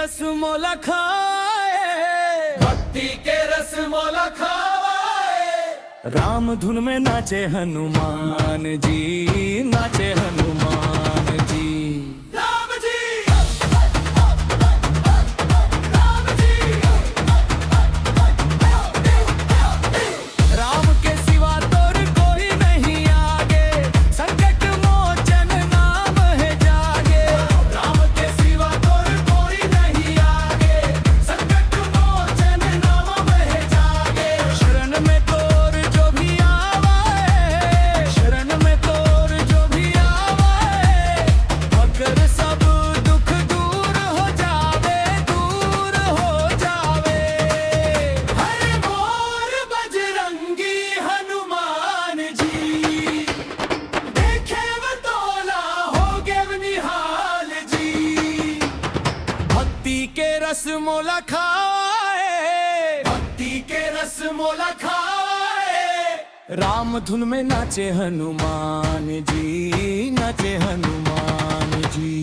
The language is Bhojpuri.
रस मोला खाए, भक्ति के रस मोला खाए। राम धुन में नाचे हनुमान जी, नाचे हनुमान जी। राम जी, राम जी, राम के सिवा तोर कोई नहीं आगे, संकट मोचन नाम है जागे। राम के सिवा तोर कोई नहीं आगे, संकट मोचन नाम है जागे। शरण में तोर जो भी आवे, शरण में तोर जो भी आवे, अगर सब दुख दूर हो जावे, दूर हो जावे। हरे मोर बजरंगी हनुमान जी, देखे व तोला हो गे निहाल जी। भक्ति के रस मोला खाए, भक्ति के रस मोला खाए। राम धुन में नाचे हनुमान जी, नाचे हनुमान जी।